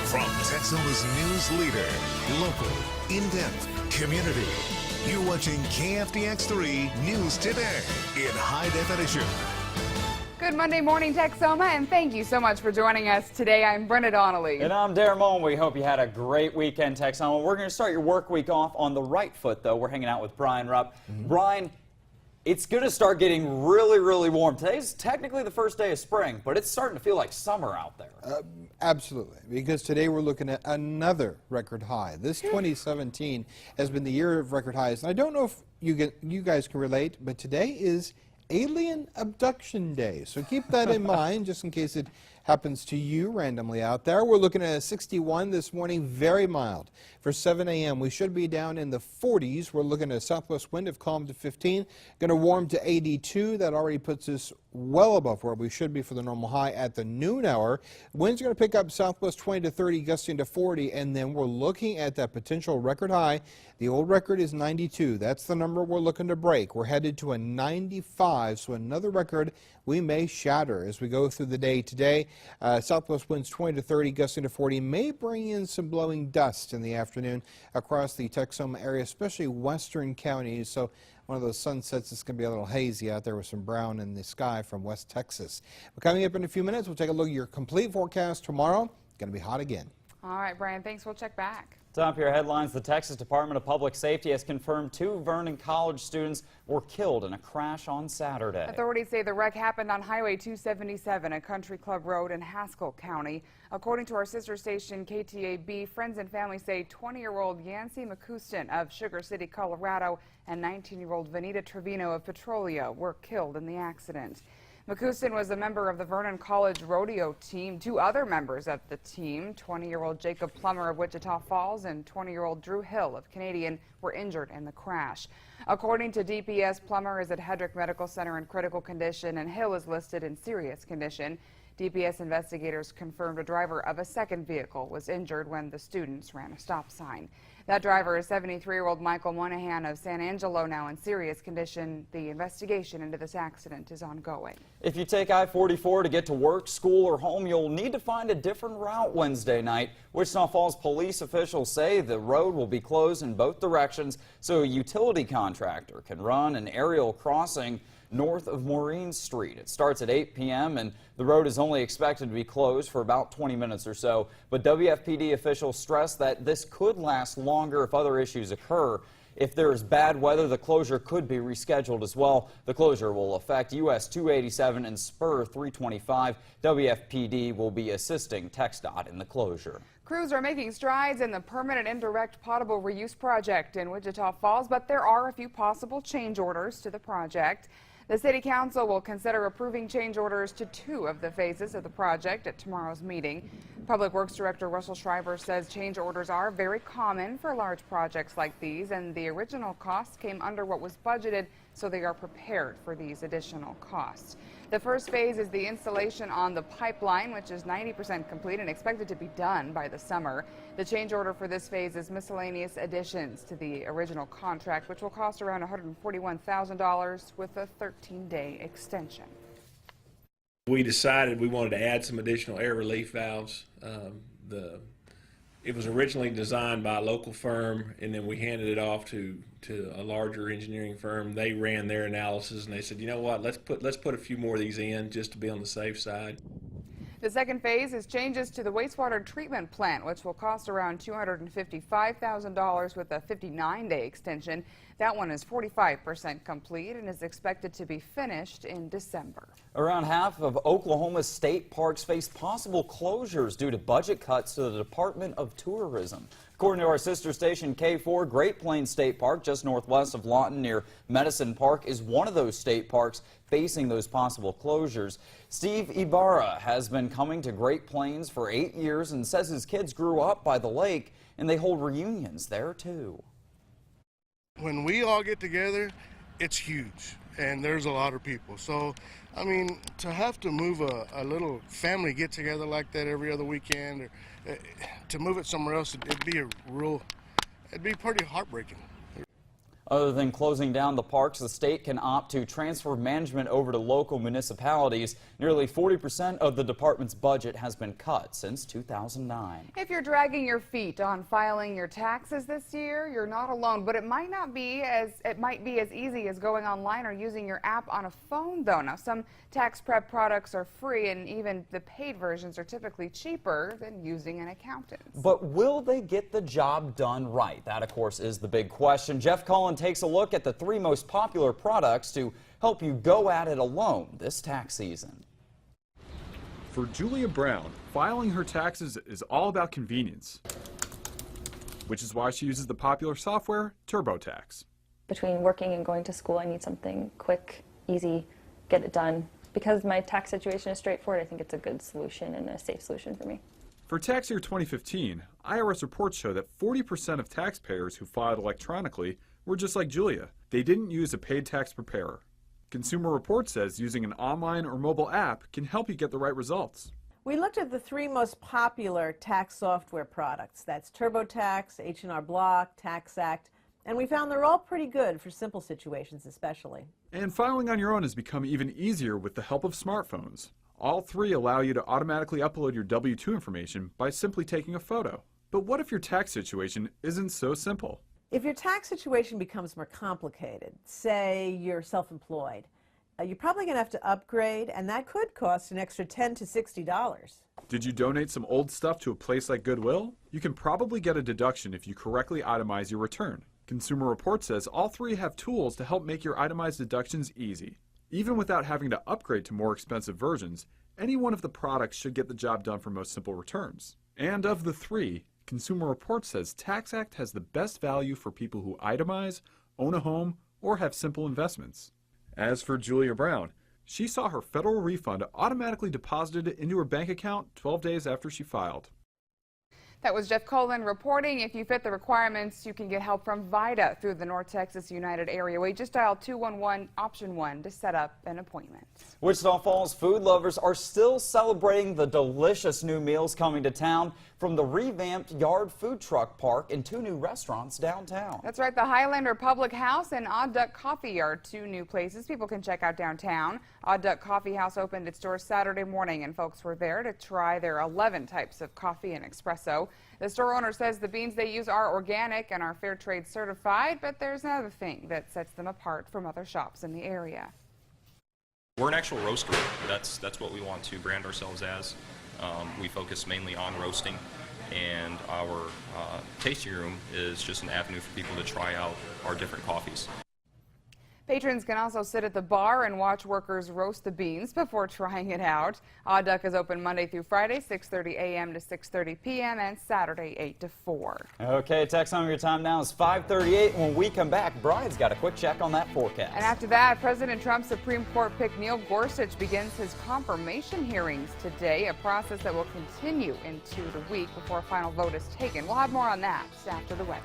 From Texoma's news leader, local, in-depth, community. You're watching KFDX3 News Today in high definition. Good Monday morning, Texoma, and thank you so much for joining us today. I'm Brenda Donnelly. And I'm Deron Molen. We hope you had a great weekend, Texoma. We're going to start your work week off on the right foot, though. We're hanging out with Brian Rupp. Brian, it's going to start getting really, really warm. Today's technically the first day of spring, but it's starting to feel like summer out there. Absolutely, because today we're looking at another record high. This 2017 has been the year of record highs. And I don't know if you guys can relate, but today is Alien Abduction Day. So keep that in mind just in case it happens to you randomly out there. We're looking at a 61 this morning, very mild. For 7 a.m. we should be down in the 40s. We're looking at a southwest wind of calm to 15. Going to warm to 82. That already puts us well above where we should be for the normal high at the noon hour. Winds are going to pick up southwest 20 to 30, gusting to 40, and then we're looking at that potential record high. The old record is 92. That's the number we're looking to break. We're headed to a 95, so another record we may shatter as we go through the day today. Southwest winds 20 to 30, gusting to 40, may bring in some blowing dust in the afternoon across the Texoma area, especially western counties. So one of those sunsets is going to be a little hazy out there with some brown in the sky from West Texas. But coming up in a few minutes, we'll take a look at your complete forecast tomorrow. Going to be hot again. All right, Brian, thanks. We'll check back. Top of your headlines, the Texas Department of Public Safety has confirmed 2 Vernon College students were killed in a crash on Saturday. Authorities say the wreck happened on Highway 277, a country club road in Haskell County. According to our sister station, KTAB, friends and family say 20-year-old Yancy McCuston of Sugar City, Colorado, and 19-year-old Vanita Trevino of Petrolia were killed in the accident. McCuston was a member of the Vernon College rodeo team. 2 other members of the team, 20-year-old Jacob Plummer of Wichita Falls and 20-year-old Drew Hill of Canadian, were injured in the crash. According to DPS, Plummer is at Hedrick Medical Center in critical condition and Hill is listed in serious condition. DPS investigators confirmed a driver of a second vehicle was injured when the students ran a stop sign. That driver is 73-year-old Michael Monahan of San Angelo, now in serious condition. The investigation into this accident is ongoing. If you take I-44 to get to work, school, or home, you'll need to find a different route Wednesday night. Wichita Falls police officials say the road will be closed in both directions so a utility contractor can run an aerial crossing north of Maureen Street. It starts at 8 p.m. and the road is only expected to be closed for about 20 minutes or so. But WFPD officials stress that this could last longer if other issues occur. If there is bad weather, the closure could be rescheduled as well. The closure will affect US 287 and Spur 325. WFPD will be assisting TxDOT in the closure. Crews are making strides in the permanent indirect potable reuse project in Wichita Falls, but there are a few possible change orders to the project. The City Council will consider approving change orders to 2 of the phases of the project at tomorrow's meeting. Public Works Director Russell Schreiber says change orders are very common for large projects like these, and the original costs came under what was budgeted, so they are prepared for these additional costs. The first phase is the installation on the pipeline, which is 90% complete and expected to be done by the summer. The change order for this phase is miscellaneous additions to the original contract, which will cost around $141,000 with a 13-day extension. We decided we wanted to add some additional air relief valves. It was originally designed by a local firm, and then we handed it off to a larger engineering firm. They ran their analysis and they said, you know what, let's put a few more of these in just to be on the safe side. The second phase is changes to the wastewater treatment plant, which will cost around $255,000 with a 59-day extension. That one is 45% complete and is expected to be finished in December. Around half of Oklahoma's state parks face possible closures due to budget cuts to the Department of Tourism. According to our sister station K4, Great Plains State Park, just northwest of Lawton near Medicine Park, is one of those state parks facing those possible closures. Steve Ibarra has been coming to Great Plains for 8 years and says his kids grew up by the lake and they hold reunions there too. When we all get together, it's huge and there's a lot of people. So, I mean, to have to move a little family get together like that every other weekend, or to move it somewhere else, it'd be pretty heartbreaking. Other than closing down the parks, the state can opt to transfer management over to local municipalities. Nearly 40% of the department's budget has been cut since 2009. If you're dragging your feet on filing your taxes this year, you're not alone, but it might be as easy as going online or using your app on a phone, though. Now, some tax prep products are free, and even the paid versions are typically cheaper than using an accountant. But will they get the job done right? That, of course, is the big question. Jeff Cullen takes a look at the 3 most popular products to help you go at it alone this tax season. For Julia Brown, filing her taxes is all about convenience, which is why she uses the popular software TurboTax. Between working and going to school, I need something quick, easy, get it done. Because my tax situation is straightforward, I think it's a good solution and a safe solution for me. For tax year 2015, IRS reports show that 40% of taxpayers who filed electronically were just like Julia. They didn't use a paid tax preparer. Consumer Reports says using an online or mobile app can help you get the right results. We looked at the 3 most popular tax software products. That's TurboTax, H&R Block, TaxAct, and we found they're all pretty good for simple situations especially. And filing on your own has become even easier with the help of smartphones. All 3 allow you to automatically upload your W-2 information by simply taking a photo. But what if your tax situation isn't so simple? If your tax situation becomes more complicated, say you're self-employed, you're probably going to have to upgrade, and that could cost an extra $10 to $60. Did you donate some old stuff to a place like Goodwill? You can probably get a deduction if you correctly itemize your return. Consumer Reports says all 3 have tools to help make your itemized deductions easy. Even without having to upgrade to more expensive versions, any one of the products should get the job done for most simple returns. And of the 3, Consumer Reports says TaxAct has the best value for people who itemize, own a home, or have simple investments. As for Julia Brown, she saw her federal refund automatically deposited into her bank account 12 days after she filed. That was Jeff Cullen reporting. If you fit the requirements, you can get help from VITA through the North Texas United Area Way. Just dial 211 option 1 to set up an appointment. Wichita Falls food lovers are still celebrating the delicious new meals coming to town from the revamped Yard Food Truck Park and 2 new restaurants downtown. That's right. The Highlander Public House and Odd Duck Coffee are 2 new places people can check out downtown. Odd Duck Coffee House opened its doors Saturday morning, and folks were there to try their 11 types of coffee and espresso. The store owner says the beans they use are organic and are fair trade certified, but there's another thing that sets them apart from other shops in the area. We're an actual roastery. That's what we want to brand ourselves as. We focus mainly on roasting, and our tasting room is just an avenue for people to try out our different coffees. Patrons can also sit at the bar and watch workers roast the beans before trying it out. Odd Duck is open Monday through Friday, 6:30 a.m. to 6:30 p.m. and Saturday, 8 to 4. Okay, text home your time now is 5:38. When we come back, Brian's got a quick check on that forecast. And after that, President Trump's Supreme Court pick Neil Gorsuch begins his confirmation hearings today, a process that will continue into the week before a final vote is taken. We'll have more on that after the weather.